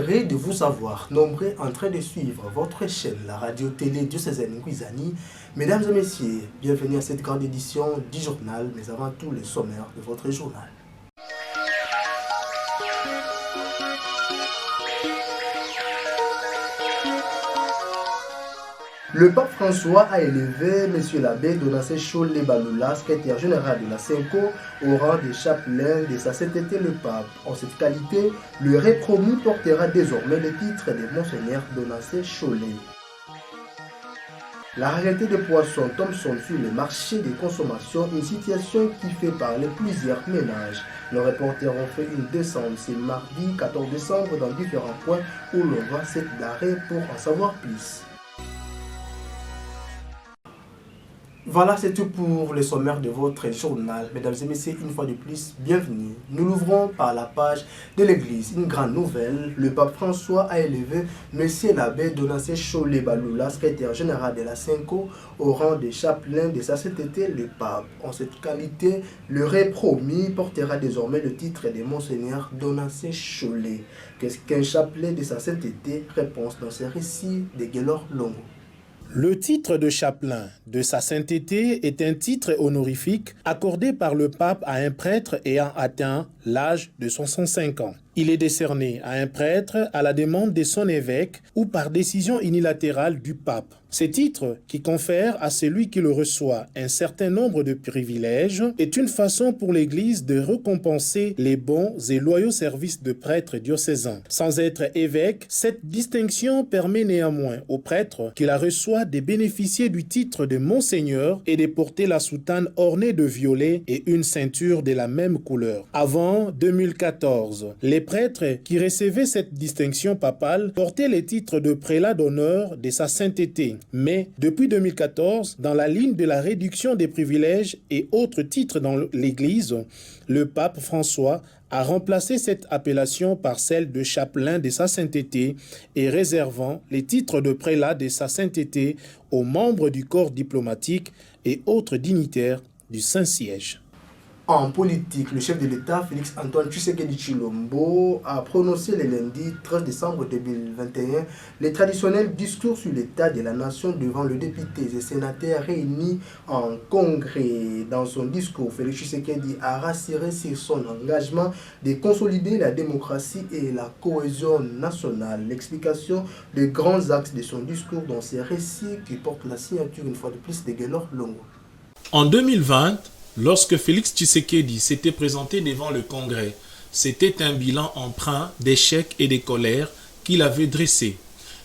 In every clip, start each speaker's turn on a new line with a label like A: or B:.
A: ravi de vous avoir nombreux en train de suivre votre chaîne, la radio-télé diocésaine Ngouizani. Mesdames et messieurs, bienvenue à cette grande édition du journal, mais avant tout le sommaire de votre journal. Le pape François a élevé M. l'abbé Donassé Cholé Baloula, secrétaire général de la CENCO, au rang de chapelain de sa sainteté le pape. En cette qualité, le répromu portera désormais le titre de Monseigneur Donassé Cholé. La rareté des poissons tombe sur le marché de consommation, une situation qui fait parler plusieurs ménages. Nos reporters ont fait une descente ce mardi 14 décembre dans différents points où l'on voit cette denrée pour en savoir plus. Voilà, c'est tout pour le sommaire de votre journal. Mesdames et messieurs, une fois de plus, bienvenue. Nous l'ouvrons par la page de l'Église. Une grande nouvelle, le pape François a élevé M. l'abbé Donassé Cholé Baloula, secrétaire général de la CENCO, au rang de chapelain de sa sainteté le pape. En cette qualité, le répromis portera désormais le titre de Monseigneur Donassé Cholé. Qu'est-ce qu'un chapelet de sa sainteté? Réponse dans ce récit de Guélor Longo.
B: Le titre de chapelain de sa sainteté est un titre honorifique accordé par le pape à un prêtre ayant atteint l'âge de 65 ans. Il est décerné à un prêtre à la demande de son évêque ou par décision unilatérale du pape. Ce titre, qui confère à celui qui le reçoit un certain nombre de privilèges, est une façon pour l'Église de récompenser les bons et loyaux services de prêtres diocésains. Sans être évêque, cette distinction permet néanmoins au prêtre qui la reçoit de bénéficier du titre de Monseigneur et de porter la soutane ornée de violet et une ceinture de la même couleur. Avant 2014, les prêtres qui recevaient cette distinction papale portaient les titres de prélat d'honneur de sa sainteté. Mais depuis 2014, dans la ligne de la réduction des privilèges et autres titres dans l'Église, le pape François a remplacé cette appellation par celle de chapelain de sa sainteté et réservant les titres de prélat de sa sainteté aux membres du corps diplomatique et autres dignitaires du Saint-Siège.
A: En politique, le chef de l'État, Félix Antoine Tshisekedi Tshilombo, a prononcé le lundi 13 décembre 2021 le traditionnel discours sur l'état de la nation devant les députés et sénateurs réunis en congrès. Dans son discours, Félix Tshisekedi a rassuré sur son engagement de consolider la démocratie et la cohésion nationale. L'explication des grands axes de son discours dans ces récits qui portent la signature une fois de plus de Guélor Longo.
B: En 2020, lorsque Félix Tshisekedi s'était présenté devant le Congrès, c'était un bilan empreint d'échecs et de colères qu'il avait dressé.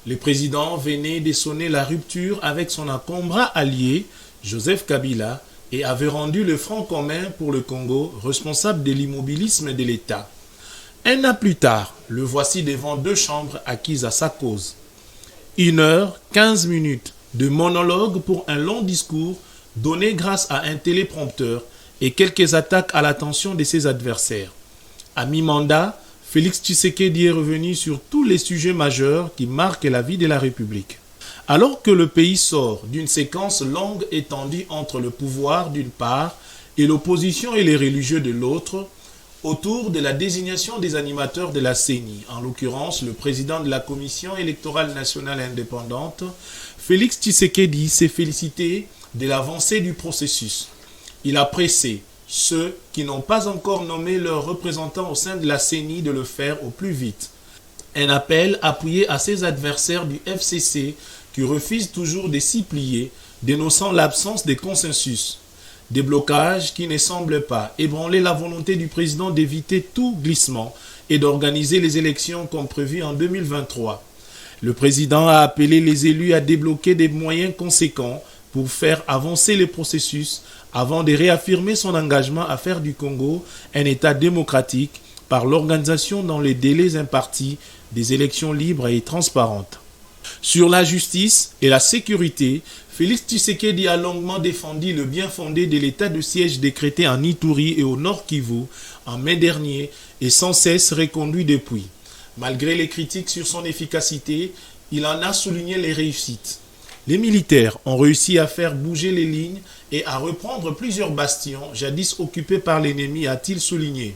B: Le président venait de sonner la rupture avec son encombrant allié, Joseph Kabila, et avait rendu le Front commun pour le Congo responsable de l'immobilisme de l'État. Un an plus tard, le voici devant deux chambres acquises à sa cause. 1h15 de monologue pour un long discours donné grâce à un téléprompteur et quelques attaques à l'attention de ses adversaires. À mi-mandat, Félix Tshisekedi est revenu sur tous les sujets majeurs qui marquent la vie de la République. Alors que le pays sort d'une séquence longue et tendue entre le pouvoir d'une part et l'opposition et les religieux de l'autre, autour de la désignation des animateurs de la CENI, en l'occurrence le président de la Commission électorale nationale indépendante, Félix Tshisekedi s'est félicité de l'avancée du processus. Il a pressé ceux qui n'ont pas encore nommé leurs représentants au sein de la CENI de le faire au plus vite. Un appel appuyé à ses adversaires du FCC qui refusent toujours de s'y plier, dénonçant l'absence de consensus. Des blocages qui ne semblent pas ébranler la volonté du président d'éviter tout glissement et d'organiser les élections comme prévu en 2023. Le président a appelé les élus à débloquer des moyens conséquents pour faire avancer le processus avant de réaffirmer son engagement à faire du Congo un État démocratique par l'organisation dans les délais impartis des élections libres et transparentes. Sur la justice et la sécurité, Félix Tshisekedi a longuement défendu le bien fondé de l'état de siège décrété en Ituri et au Nord Kivu en mai dernier et sans cesse reconduit depuis. Malgré les critiques sur son efficacité, il en a souligné les réussites. Les militaires ont réussi à faire bouger les lignes et à reprendre plusieurs bastions jadis occupés par l'ennemi, a-t-il souligné.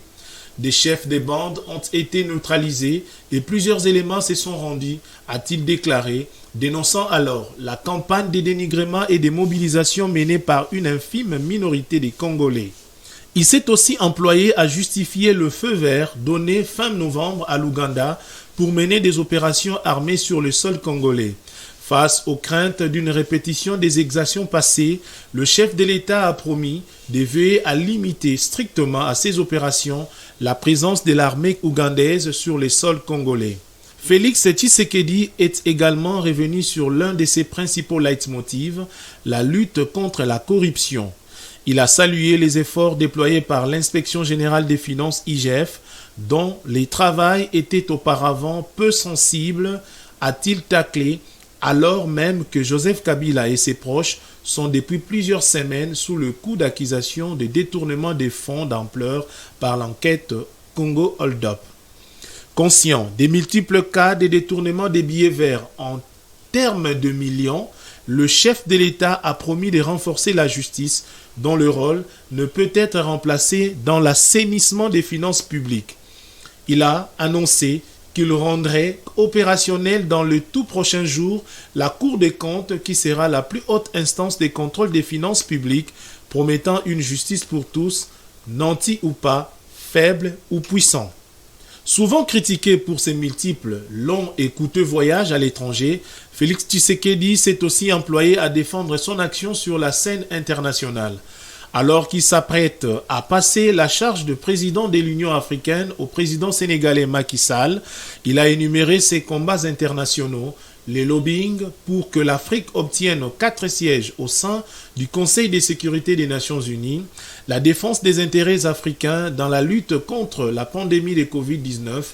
B: des chefs des bandes ont été neutralisés et plusieurs éléments se sont rendus, a-t-il déclaré, dénonçant alors la campagne de dénigrement et de mobilisation menée par une infime minorité des Congolais. Il s'est aussi employé à justifier le feu vert donné fin novembre à l'Ouganda pour mener des opérations armées sur le sol congolais. Face aux craintes d'une répétition des exactions passées, le chef de l'État a promis de veiller à limiter strictement à ces opérations la présence de l'armée ougandaise sur le sol congolais. Félix Tshisekedi est également revenu sur l'un de ses principaux leitmotifs, la lutte contre la corruption. Il a salué les efforts déployés par l'Inspection générale des finances IGF, dont les travaux étaient auparavant peu sensibles, a-t-il taclé, alors même que Joseph Kabila et ses proches sont depuis plusieurs semaines sous le coup d'accusation de détournement des fonds d'ampleur par l'enquête Congo Hold Up. Conscient des multiples cas de détournement des billets verts en termes de millions, le chef de l'État a promis de renforcer la justice, dont le rôle ne peut être remplacé dans l'assainissement des finances publiques. Il a annoncé qu'il rendrait opérationnel dans le tout prochain jour la Cour des comptes qui sera la plus haute instance de contrôle des finances publiques, promettant une justice pour tous, nantis ou pas, faible ou puissant. Souvent critiqué pour ses multiples, longs et coûteux voyages à l'étranger, Félix Tshisekedi s'est aussi employé à défendre son action sur la scène internationale. Alors qu'il s'apprête à passer la charge de président de l'Union africaine au président sénégalais Macky Sall, il a énuméré ses combats internationaux, les lobbying pour que l'Afrique obtienne 4 sièges au sein du Conseil de sécurité des Nations Unies, la défense des intérêts africains dans la lutte contre la pandémie de Covid-19,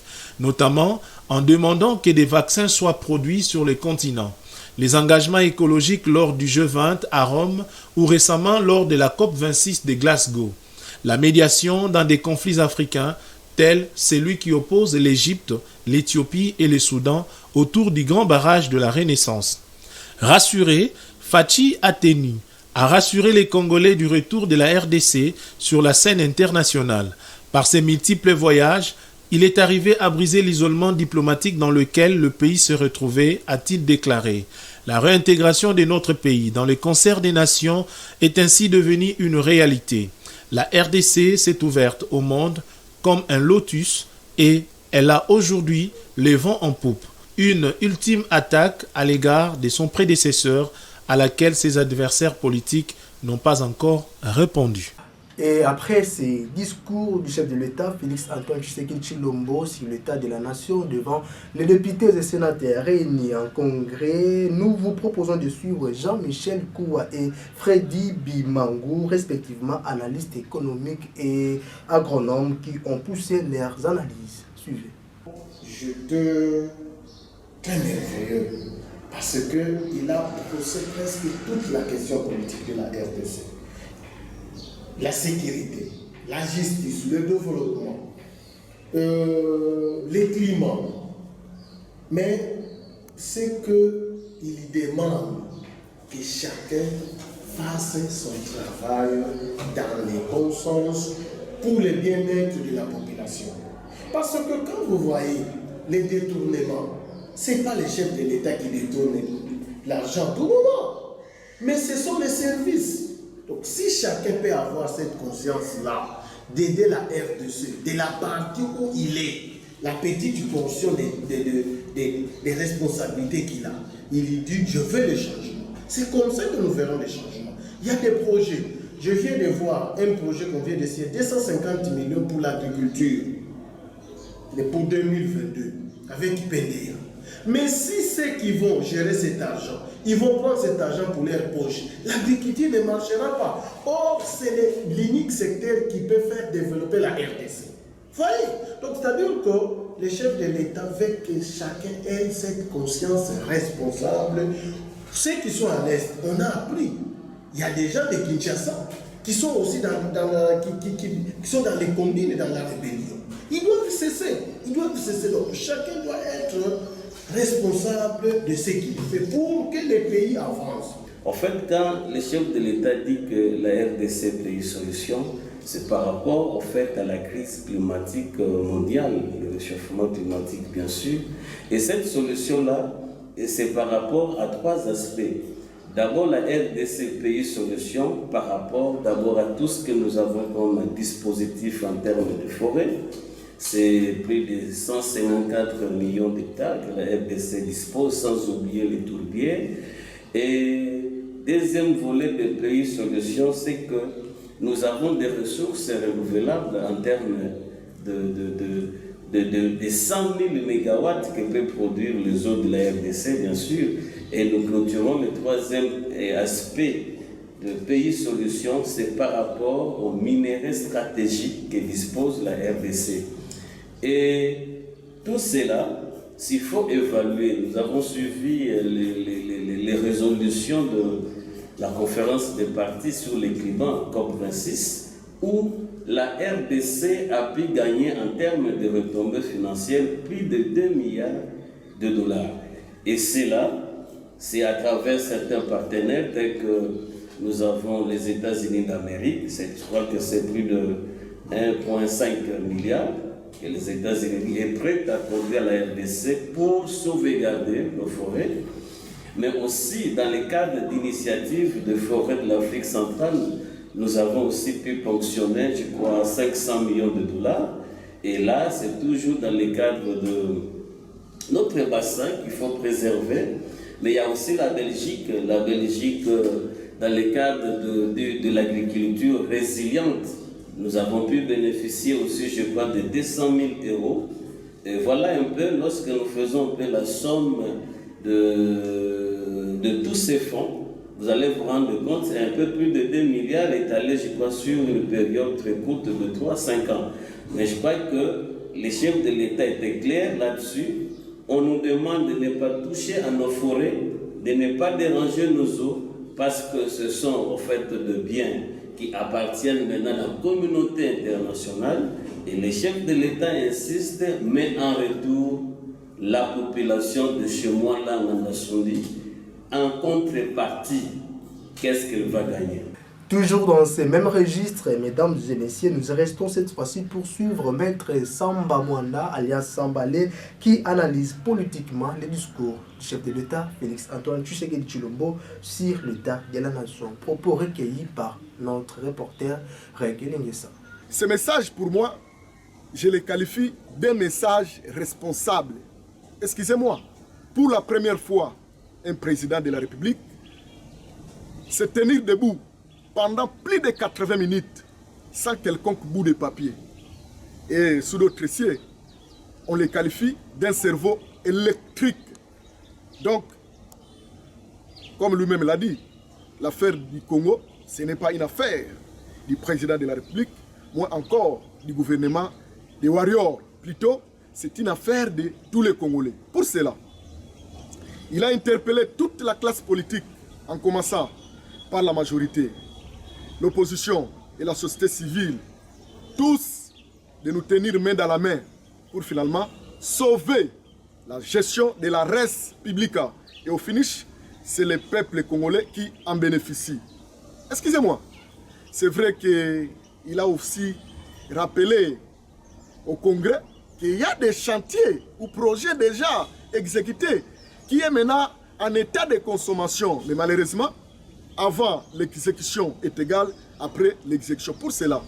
B: notamment en demandant que des vaccins soient produits sur le continent, les engagements écologiques lors du G20 à Rome ou récemment lors de la COP26 de Glasgow, la médiation dans des conflits africains tels celui qui oppose l'Égypte, l'Éthiopie et le Soudan autour du grand barrage de la Renaissance. Rassuré, Fachi Ateni a rassuré les Congolais du retour de la RDC sur la scène internationale. Par ses multiples voyages, il est arrivé à briser l'isolement diplomatique dans lequel le pays se retrouvait, a-t-il déclaré. La réintégration de notre pays dans le concert des nations est ainsi devenue une réalité. La RDC s'est ouverte au monde comme un lotus et elle a aujourd'hui le vent en poupe. Une ultime attaque à l'égard de son prédécesseur à laquelle ses adversaires politiques n'ont pas encore répondu.
A: Et après ces discours du chef de l'État, Félix-Antoine Tshisekedi Tshilombo, sur l'état de la nation devant les députés et sénateurs réunis en congrès, nous vous proposons de suivre Jean-Michel Koua et Freddy Bimangou, respectivement analystes économiques et agronomes qui ont poussé leurs analyses. Suivez.
C: J'étais très merveilleux parce qu'il a posé presque toute la question politique de la RDC. La sécurité, la justice, le développement, les climats. Mais c'est qu'il demande que chacun fasse son travail dans les bons sens pour le bien-être de la population. Parce que quand vous voyez les détournements, ce n'est pas les chefs de l'État qui détournent l'argent tout le moment, mais ce sont les services. Donc si chacun peut avoir cette conscience-là, d'aider la RDC, de la partie où il est, la petite portion des responsabilités qu'il a, il dit je veux les changements. C'est comme ça que nous verrons les changements. Il y a des projets. Je viens de voir un projet qu'on vient d'essayer, 250 millions pour l'agriculture, pour 2022, avec PNDA. Mais si ceux qui vont gérer cet argent, ils vont prendre cet argent pour leur poche, l'agriculture ne marchera pas. Or, c'est l'unique secteur qui peut faire développer la RDC. Voyez? Donc, c'est-à-dire que les chefs de l'État veulent que chacun ait cette conscience responsable. Ceux qui sont à l'Est, on a appris. Il y a des gens de Kinshasa qui sont aussi qui sont dans les combines et dans la rébellion. Ils doivent cesser. Donc, chacun doit être responsable de ce qu'il fait pour que le pays avance.
D: En fait, quand le chef de l'État dit que la RDC est une solution, c'est par rapport au fait à la crise climatique mondiale, le réchauffement climatique bien sûr. Et cette solution-là, c'est par rapport à 3 aspects. D'abord la RDC pays solution par rapport d'abord à tout ce que nous avons comme dispositif en termes de forêt. C'est plus de 154 millions d'hectares que la RDC dispose, sans oublier les tourbières. Et deuxième volet de pays solution, c'est que nous avons des ressources renouvelables en termes de 100 000 mégawatts que peut produire les eaux de la RDC, bien sûr. Et nous clôturons le troisième aspect de pays solution, c'est par rapport aux minéraux stratégiques que dispose la RDC. Et tout cela, s'il faut évaluer, nous avons suivi les résolutions de la conférence des partis sur le climat COP26, où la RDC a pu gagner en termes de retombées financières plus de 2 milliards de dollars. Et c'est à travers certains partenaires tels que nous avons les États-Unis d'Amérique, je crois que c'est plus de 1,5 milliard que les États-Unis sont prêts à accorder à la RDC pour sauvegarder nos forêts, mais aussi dans le cadre d'initiatives de forêts de l'Afrique centrale, nous avons aussi pu ponctionner, je crois, 500 millions de dollars. Et là, c'est toujours dans le cadre de notre bassin qu'il faut préserver. Mais il y a aussi la Belgique, dans le cadre de l'agriculture résiliente. Nous avons pu bénéficier aussi, je crois, de 200 000 euros. Et voilà un peu, lorsque nous faisons un peu la somme de tous ces fonds, vous allez vous rendre compte, c'est un peu plus de 2 milliards étalés, je crois, sur une période très courte de 3-5 ans. Mais je crois que les chefs de l'État étaient clairs là-dessus. On nous demande de ne pas toucher à nos forêts, de ne pas déranger nos eaux, parce que ce sont en fait de biens qui appartiennent maintenant à la communauté internationale. Et les chefs de l'État insistent, mais en retour, la population de chez moi, là, en Nasundi, en contrepartie, qu'est-ce qu'elle va gagner?
A: Toujours dans ces mêmes registres, mesdames et messieurs, nous restons cette fois-ci pour suivre Maître Samba Mwanda, alias Sambalé, qui analyse politiquement les discours du chef de l'État, Félix-Antoine Tshisekedi Tshilombo, sur l'état de la nation. Propos recueillis par notre reporter Regué Lengesa.
C: Ce message, pour moi, je le qualifie d'un message responsable. Excusez-moi, pour la première fois, un président de la République se tenir debout pendant plus de 80 minutes sans quelconque bout de papier. Et sous d'autres cieux, on les qualifie d'un cerveau électrique. Donc, comme lui-même l'a dit, l'affaire du Congo, ce n'est pas une affaire du président de la République, moins encore du gouvernement des warriors. Plutôt, c'est une affaire de tous les Congolais. Pour cela, il a interpellé toute la classe politique, en commençant par la majorité, l'opposition et la société civile, tous de nous tenir main dans la main pour finalement sauver la gestion de la res publica. Et au finish, c'est le peuple congolais qui en bénéficie. Excusez-moi, c'est vrai qu'il a aussi rappelé au Congrès qu'il y a des chantiers ou projets déjà exécutés qui est maintenant en état de consommation. Mais malheureusement, avant l'exécution est égale après l'exécution. Pour cela,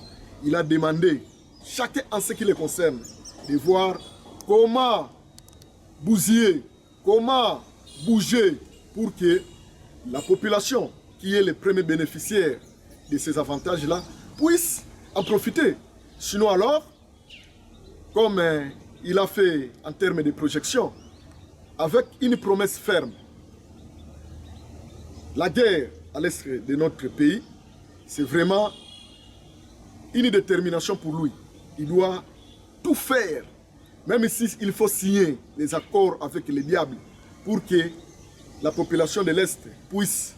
C: il a demandé, chacun en ce qui le concerne, de voir comment bousiller, comment bouger pour que la population, qui est le premier bénéficiaire de ces avantages-là, puisse en profiter. Sinon alors, comme il a fait en termes de projection, avec une promesse ferme, la guerre à l'est de notre pays, c'est vraiment une détermination pour lui. Il doit tout faire, même s'il faut signer les accords avec les diables pour que la population de l'Est puisse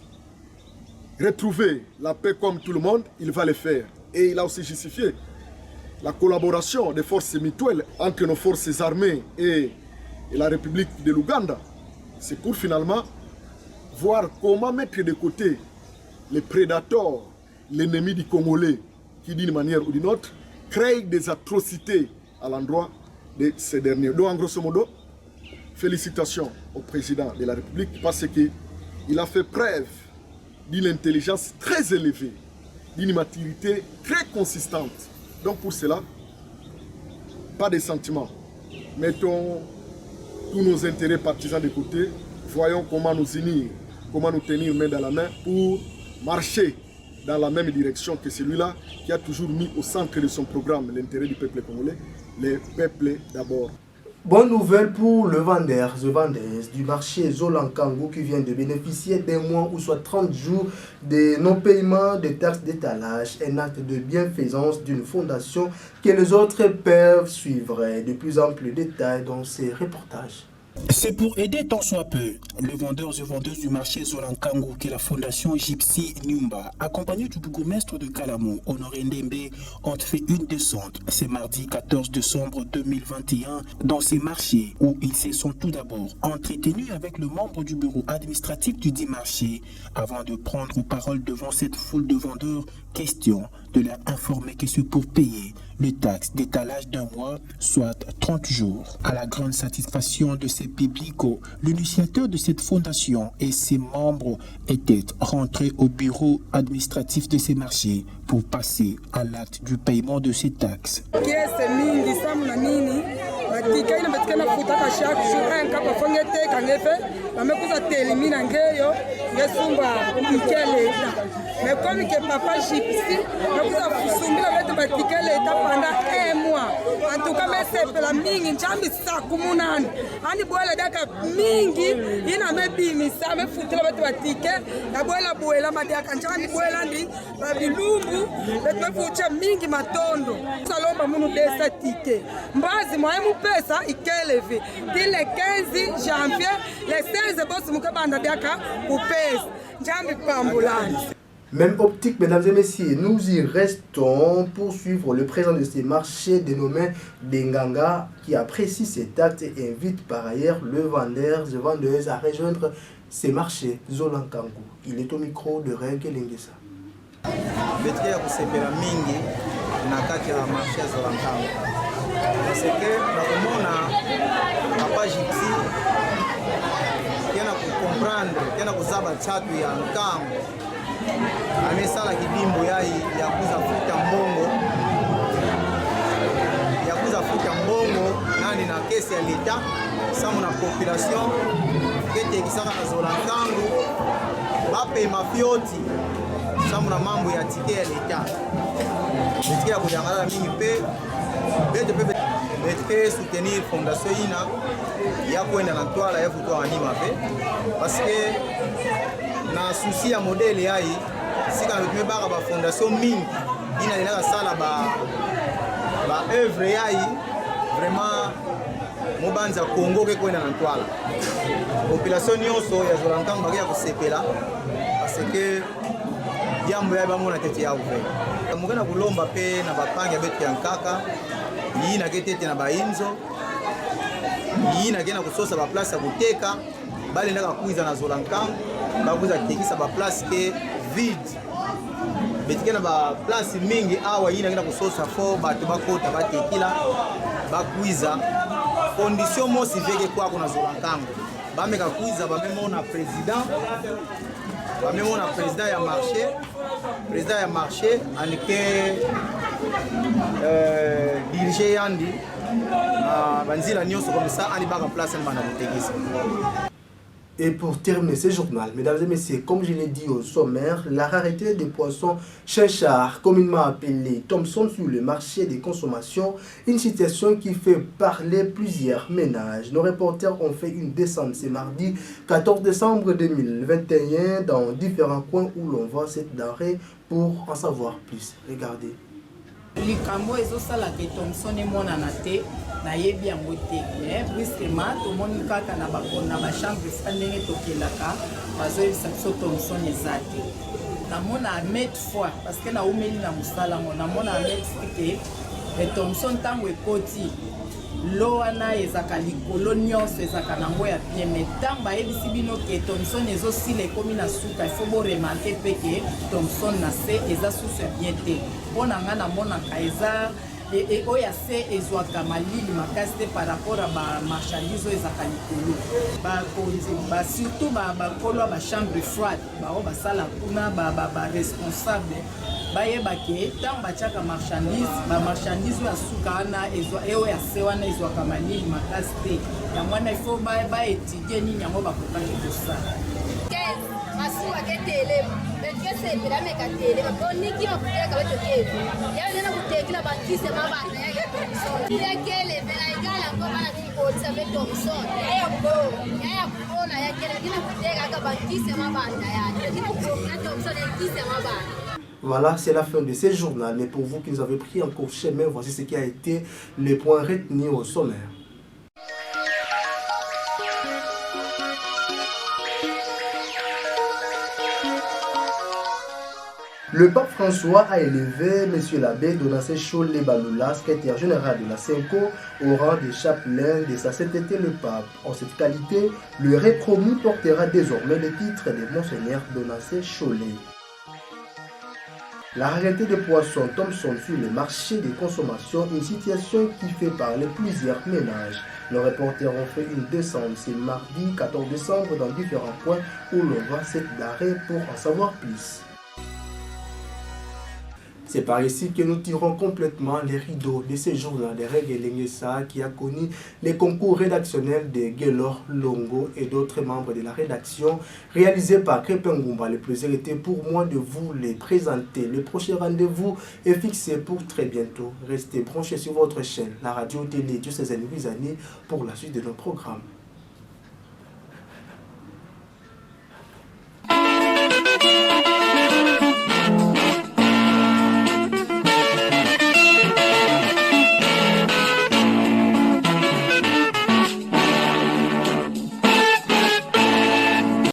C: retrouver la paix comme tout le monde, il va le faire. Et il a aussi justifié la collaboration des forces mutuelles entre nos forces armées et la République de l'Ouganda. C'est pour finalement voir comment mettre de côté les prédateurs, l'ennemi du Congolais,
E: qui d'une manière ou d'une autre crée des atrocités à l'endroit de ces derniers. Donc en grosso modo, félicitations au président de la République parce qu'il a fait preuve d'une intelligence très élevée, d'une maturité très consistante. Donc pour cela, pas de sentiments. Mettons tous nos intérêts partisans de côté, voyons comment nous unir, comment nous tenir main dans la main pour marcher dans la même direction que celui-là qui a toujours mis au centre de son programme l'intérêt du peuple congolais, le peuple d'abord.
A: Bonne nouvelle pour le vendeur et vendeuse du marché Zolankango qui vient de bénéficier d'un mois ou soit 30 jours de non-paiement des taxes d'étalage, un acte de bienfaisance d'une fondation que les autres peuvent suivre. De plus amples détails dans ces reportages.
F: C'est pour aider tant soit peu les vendeurs et vendeuses du marché Zolankango que la fondation Gypsy Nyumba, accompagnée du bourgmestre de Kalamu, Honoré Ndembe, ont fait une descente ce mardi 14 décembre 2021 dans ces marchés où ils se sont tout d'abord entretenus avec le membre du bureau administratif du dit marché avant de prendre parole devant cette foule de vendeurs. Question de leur informer que c'est pour payer les taxes d'étalage d'un mois, soit 30 jours. À la grande satisfaction de ces publics, l'initiateur de cette fondation et ses membres étaient rentrés au bureau administratif de ces marchés pour passer à l'acte du paiement de ces taxes.
G: Mais comme que papa Gypsy, nous avons soumis le ticket l'État pendant un mois. En tout cas, c'est la mingi, njambi sa kumunani. Ani boela daka mingi, ina mebi misa, me futila batu ticket. La boela madiaka njambi boela ndi, babilumbu, betu fucha mingi matondo. Salomba munu desa ticket. Mbazi moyemu pesa ikelevi. Dès le 15 janvier, le 16 boss mukabanda daka kupesa. Njambi pambulani.
A: Même optique, mesdames et messieurs, nous y restons pour suivre le président de ces marchés dénommé Denganga qui apprécie cet acte et invite par ailleurs le vendeur et vendeuse à rejoindre ces marchés Zolankango. Il est au micro de Règle Lengesa.
H: Parce que papa Gypsy comprendre kuzaba chatu ya nkambo amesala kibimbo ya kuza mbongo nani na kesi ya leta samu na population kete kisaka na Zolankango bape mafioti samu na mambo ya tike ya leta tike ya kujangala mingi pe beto soutenir fondation ina ya kwenda na twala ya kutoa anima pe parce que na souci ya modèle yayi sika na tumebaka ba fondation mingi ina lelaka sala ba œuvre yayi vraiment mobanza Congo ke kwenda na twala population nyonso ya Zolankango bakia kusepela parce que jambo ya bamona tete ya uve mugana kulomba pe na bapanga betu ya nkaka yina ketete na bainzo yina kena kusosa ba place ya kuteka bali ndaka kuiza na Zolankango bakuza tekisa ba place ke vide betikena ba place mingi awa yina kena kusosa fo batu bakota batekila bakuiza condition mosi veke kwa kuna Zolankango bameka kuiza bamemona président ya marché anike dirige yandi banzila nyonso comme ça ani baka place ani bana kutekisa.
A: Et pour terminer ce journal, mesdames et messieurs, comme je l'ai dit au sommaire, la rareté des poissons chinchards, communément appelés Thomson sur le marché des consommations, une situation qui fait parler plusieurs ménages. Nos reporters ont fait une descente ce mardi 14 décembre 2021 dans différents coins où l'on voit cette denrée pour en savoir plus. Regardez.
I: Likambo ezosala ke Thomson emonana te na yebi yango te mais brusquement tomoni kaka na ba chambre ndenge tokelaka bazoyebisa biso Thomson eza te namona met fois parce que na umeli na musala mo namona met ke Thomson ntango ekoti lo wana ezaka likolo nyonso ezaka nango ya bien mais ntango bayebisi bino ke Thomson ezosila ekomi na suka ifo boremarke mpe ke Thomson na se eza susu ya bien te mpo na ngai namonaka eza oyo ase ezwaka malili makasi te par rapport a bamarchandise oyo ezaka likolo bakonzi surtout bakolo ya bachambre froide bao basala kuna baresponsable bayeba ke ntango batiaka bamarchandise oyo asuka wana oyo ase wana ezwaka malili makasi te yango wana ifo baetudie nini yango bakokaki kosala
J: masuka ketelema bekesepela mekatelema boniki bakuteka betokezi yaonena kutekela bakise mabana yakelevela igala ngo bana kikotisa betomson yayakubona yakelekina kutekaka bakise mabana yakina tomson yakise mabana.
A: Voilà, c'est la fin de ce journal. Mais pour vous qui nous avez pris en cours chemin, voici ce qui a été les points retenus au sommaire. Le pape François a élevé M. l'abbé Donassé Cholé Baloula, secrétaire général de la CENCO, au rang de chapelain de sa sainteté le pape. En cette qualité, le répromu portera désormais le titre de Monseigneur Donassé Cholé. La rareté des poissons Thomson sur le marché de consommation, une situation qui fait parler plusieurs ménages. Nos reporters ont fait une descente ce mardi 14 décembre dans différents points où l'on voit cette denrée pour en savoir plus. C'est par ici que nous tirons complètement les rideaux de ce journal de Reggae Lengesa qui a connu les concours rédactionnels de Gelor Longo et d'autres membres de la rédaction réalisés par Crépin Goumba. Le plaisir était pour moi de vous les présenter. Le prochain rendez-vous est fixé pour très bientôt. Restez branchés sur votre chaîne, la radio-télé Diocésaine Louisiane pour la suite de nos programmes.